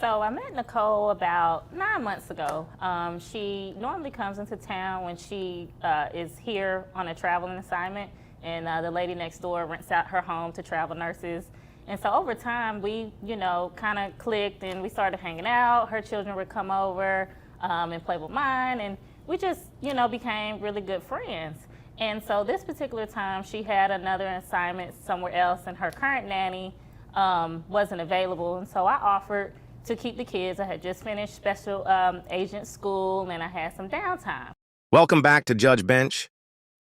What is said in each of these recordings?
So I met Nicole about 9 months ago. She normally comes into town when she is here on a traveling assignment, and the lady next door rents out her home to travel nurses. And so over time, we, kind of clicked and we started hanging out. Her children would come over and play with mine, and we just, became really good friends. And so this particular time, she had another assignment somewhere else, and her current nanny wasn't available. And so I offered to keep the kids. I had just finished special agent school, and I had some downtime. Welcome back to Judge Bench,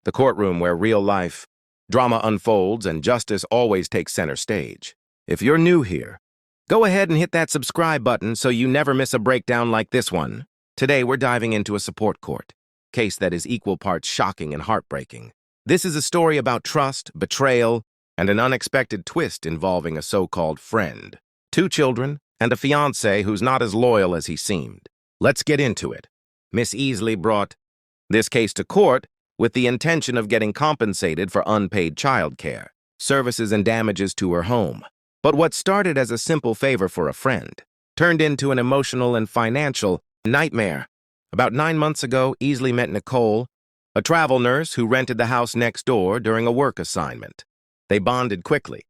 the courtroom where real life drama unfolds and justice always takes center stage. If you're new here, go ahead and hit that subscribe button so you never miss a breakdown like this one. Today, we're diving into a support court case that is equal parts shocking and heartbreaking. This is a story about trust, betrayal, and an unexpected twist involving a so-called friend, 2 children, and a fiancé who's not as loyal as he seemed. Let's get into it. Miss Easley brought this case to court with the intention of getting compensated for unpaid child care, services, and damages to her home. But what started as a simple favor for a friend turned into an emotional and financial nightmare. About 9 months ago, Easley met Nicole, a travel nurse who rented the house next door during a work assignment. They bonded quickly.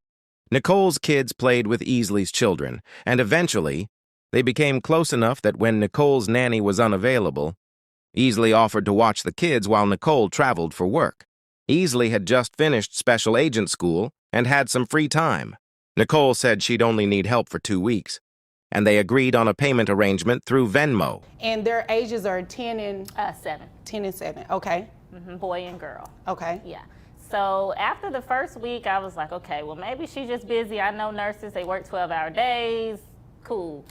Nicole's kids played with Easley's children, and eventually, they became close enough that when Nicole's nanny was unavailable, Easley offered to watch the kids while Nicole traveled for work. Easley had just finished special agent school and had some free time. Nicole said she'd only need help for 2 weeks, and they agreed on a payment arrangement through Venmo. And their ages are 10 and 7. 10 and 7. Okay. Boy and girl. Okay. Yeah. So after the first week, I was like, okay, well, maybe she's just busy. I know nurses, they work 12-hour days. Cool.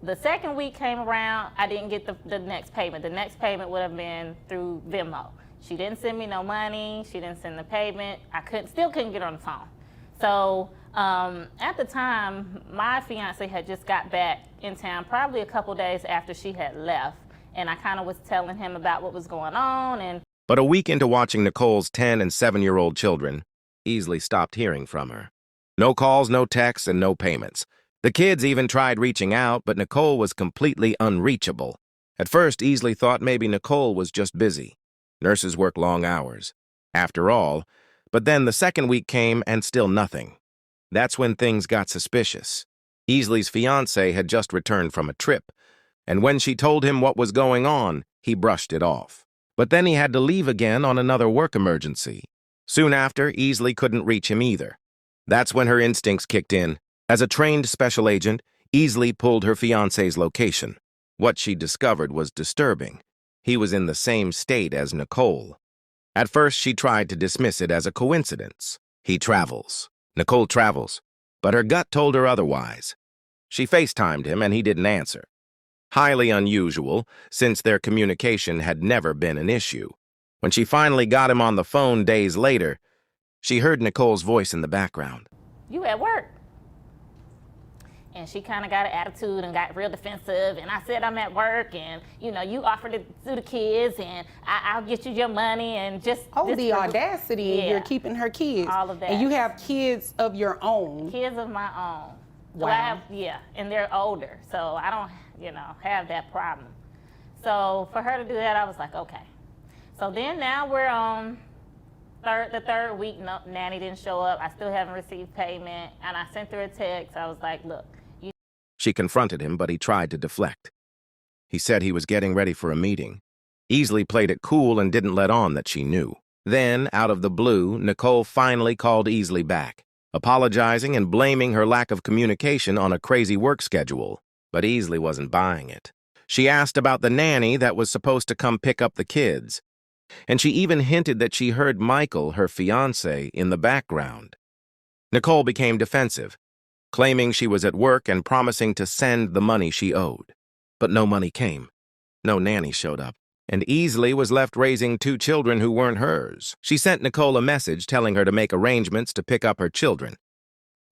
The second week came around, I didn't get the next payment. The next payment would have been through Venmo. She didn't send me no money. She didn't send the payment. I still couldn't get her on the phone. So at the time, my fiance had just got back in town, probably a couple days after she had left. And I kind of was telling him about what was going on. But a week into watching Nicole's 10 and 7-year-old children, Easley stopped hearing from her. No calls, no texts, and no payments. The kids even tried reaching out, but Nicole was completely unreachable. At first, Easley thought maybe Nicole was just busy. Nurses work long hours, after all. But then the second week came and still nothing. That's when things got suspicious. Easley's fiancé had just returned from a trip, and when she told him what was going on, he brushed it off. But then he had to leave again on another work emergency. Soon after, Easley couldn't reach him either. That's when her instincts kicked in. As a trained special agent, Easley pulled her fiancé's location. What she discovered was disturbing. He was in the same state as Nicole. At first, she tried to dismiss it as a coincidence. He travels. Nicole travels. But her gut told her otherwise. She FaceTimed him and he didn't answer. Highly unusual, since their communication had never been an issue. When she finally got him on the phone days later, she heard Nicole's voice in the background. You at work? And she kind of got an attitude and got real defensive. And I said, I'm at work, and, you offered it to the kids, and I'll get you your money, and just... Oh, the audacity. Yeah. You're keeping her kids. All of that. And you have kids of your own. Kids of my own. Wow. So and they're older, so I don't, have that problem. So for her to do that, I was like, okay. So then now we're on the third week, nanny didn't show up. I still haven't received payment, and I sent her a text. I was like, look. She confronted him, but he tried to deflect. He said he was getting ready for a meeting. Easley played it cool and didn't let on that she knew. Then, out of the blue, Nicole finally called Easley back, apologizing and blaming her lack of communication on a crazy work schedule. But Easley wasn't buying it. She asked about the nanny that was supposed to come pick up the kids. And she even hinted that she heard Michael, her fiancé, in the background. Nicole became defensive, claiming she was at work and promising to send the money she owed. But no money came. No nanny showed up. And Easley was left raising 2 children who weren't hers. She sent Nicole a message telling her to make arrangements to pick up her children.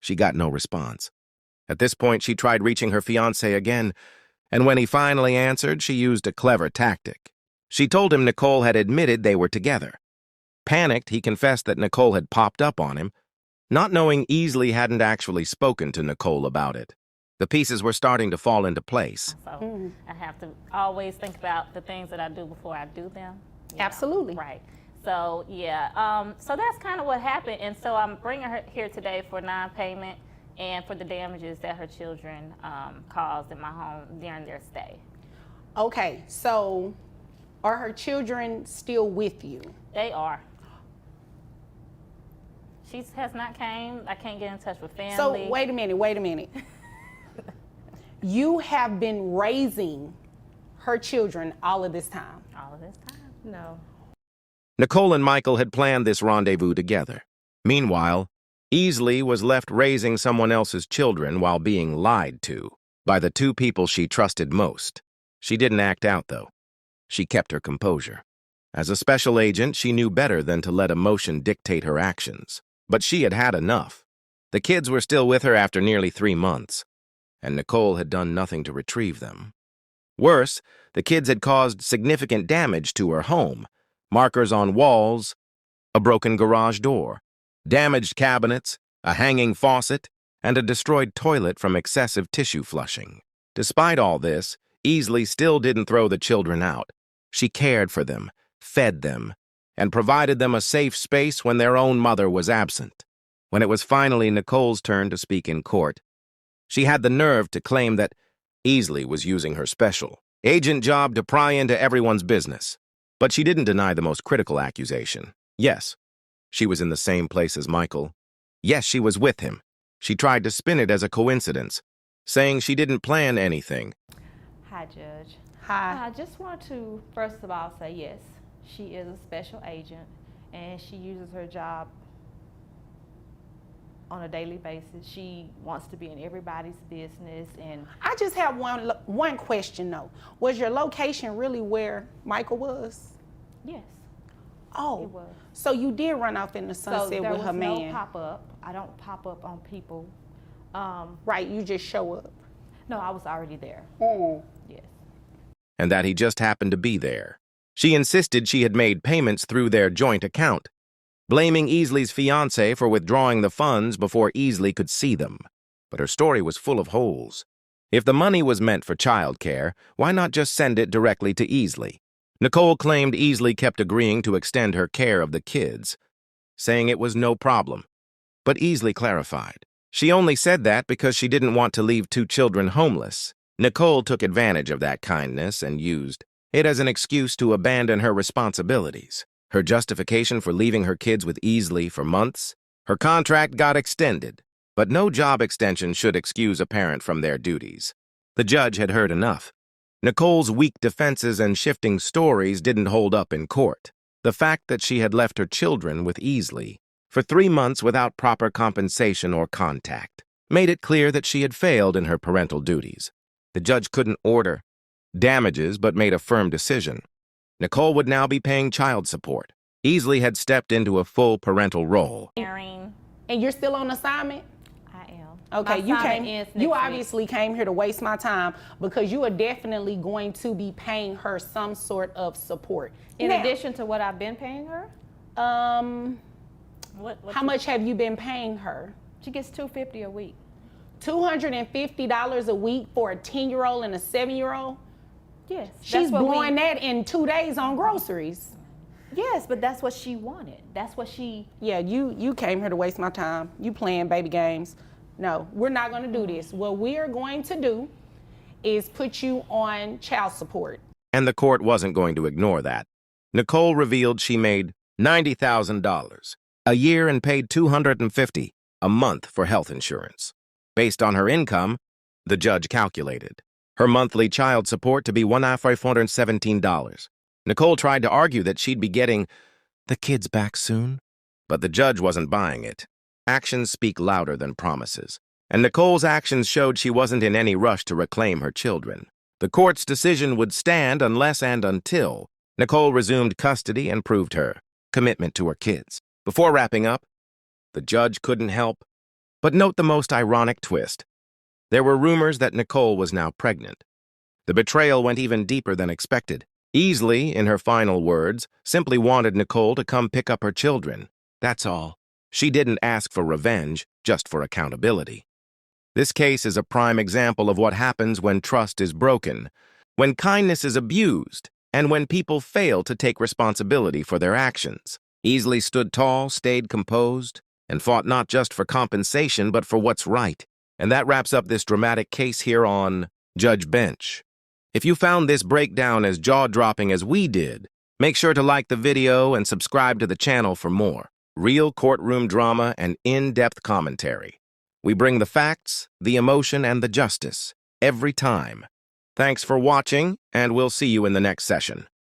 She got no response. At this point, she tried reaching her fiancé again, and when he finally answered, she used a clever tactic. She told him Nicole had admitted they were together. Panicked, he confessed that Nicole had popped up on him, not knowing Easley hadn't actually spoken to Nicole about it. The pieces were starting to fall into place. So I have to always think about the things that I do before I do them. you know. Absolutely. Right. So yeah, so that's kind of what happened. And so I'm bringing her here today for non-payment and for the damages that her children caused in my home during their stay. Okay, so are her children still with you? They are. She has not came. I can't get in touch with family. So wait a minute. You have been raising her children all of this time? All of this time? No. Nicole and Michael had planned this rendezvous together. Meanwhile, Easley was left raising someone else's children while being lied to by the two people she trusted most. She didn't act out, though. She kept her composure. As a special agent, she knew better than to let emotion dictate her actions. But she had had enough. The kids were still with her after nearly 3 months, and Nicole had done nothing to retrieve them. Worse, the kids had caused significant damage to her home. Markers on walls, a broken garage door, damaged cabinets, a hanging faucet, and a destroyed toilet from excessive tissue flushing. Despite all this, Easley still didn't throw the children out. She cared for them, fed them, and provided them a safe space when their own mother was absent. When it was finally Nicole's turn to speak in court, she had the nerve to claim that Easley was using her special agent job to pry into everyone's business. But she didn't deny the most critical accusation. Yes, she was in the same place as Michael. Yes, she was with him. She tried to spin it as a coincidence, saying she didn't plan anything. Hi, Judge. Hi. I just want to, first of all, say yes, she is a special agent, and she uses her job on a daily basis. She wants to be in everybody's business, and I just have one question though. Was your location really where Michael was? yes, Oh, it was. so you did run off in the So sunset there with was her no man. pop-up. I don't pop up on people. Right, you just show up. No, I was already there. Yes. And that he just happened to be there. She insisted she had made payments through their joint account, blaming Easley's fiancé for withdrawing the funds before Easley could see them. But her story was full of holes. If the money was meant for childcare, why not just send it directly to Easley? Nicole claimed Easley kept agreeing to extend her care of the kids, saying it was no problem. But Easley clarified. She only said that because she didn't want to leave 2 children homeless. Nicole took advantage of that kindness and used it as an excuse to abandon her responsibilities. Her justification for leaving her kids with Easley for months? Her contract got extended, but no job extension should excuse a parent from their duties. The judge had heard enough. Nicole's weak defenses and shifting stories didn't hold up in court. The fact that she had left her children with Easley for 3 months without proper compensation or contact made it clear that she had failed in her parental duties. The judge couldn't order damages but made a firm decision. Nicole would now be paying child support. Easley had stepped into a full parental role. Caring. And you're still on assignment? I am. Okay, My you assignment came. ends You next week. obviously came here to waste my time because you are definitely going to be paying her some sort of support. In Now, addition to what I've been paying her, What how much have you been paying her? she gets $250 a week. $250 a week for a 10-year-old and a 7-year-old? Yes. She's that's what blowing that in 2 days on groceries. Yes, but that's what she wanted. That's what she. Yeah, you came here to waste my time. You playing baby games. No, we're not going to do this. What we are going to do is put you on child support. And the court wasn't going to ignore that. Nicole revealed she made $90,000 a year and paid $250 a month for health insurance. Based on her income, the judge calculated her monthly child support to be $1,517. Nicole tried to argue that she'd be getting the kids back soon, but the judge wasn't buying it. Actions speak louder than promises, and Nicole's actions showed she wasn't in any rush to reclaim her children. The court's decision would stand unless and until Nicole resumed custody and proved her commitment to her kids. Before wrapping up, the judge couldn't help but note the most ironic twist. There were rumors that Nicole was now pregnant. The betrayal went even deeper than expected. Easley, in her final words, simply wanted Nicole to come pick up her children. That's all. She didn't ask for revenge, just for accountability. This case is a prime example of what happens when trust is broken, when kindness is abused, and when people fail to take responsibility for their actions. Easily stood tall, stayed composed, and fought not just for compensation but for what's right. And that wraps up this dramatic case here on Judge Bench. If you found this breakdown as jaw-dropping as we did, make sure to like the video and subscribe to the channel for more real courtroom drama and in-depth commentary. We bring the facts, the emotion, and the justice every time. Thanks for watching, and we'll see you in the next session.